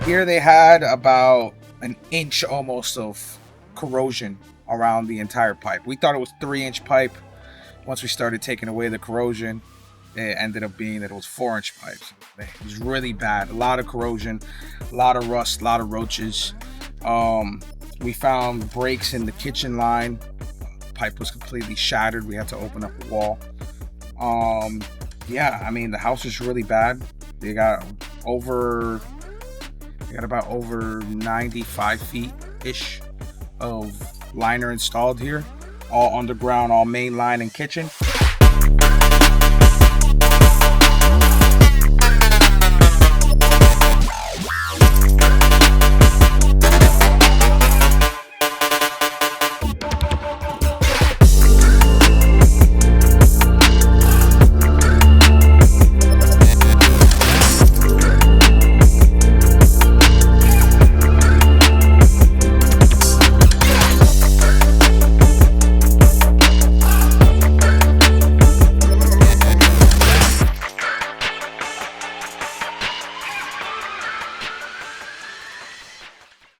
Here they had about an inch almost of corrosion around the entire pipe. We thought it was 3-inch pipe. Once we started taking away the corrosion, it ended up being that it was 4-inch pipes. It was really bad. A lot of corrosion, a lot of rust, a lot of roaches. We found breaks in the kitchen line. The pipe was completely shattered. We had to open up the wall. Yeah, I mean, the house is really bad. They got about over 95 feet ish of liner installed here, all underground, all main line and kitchen.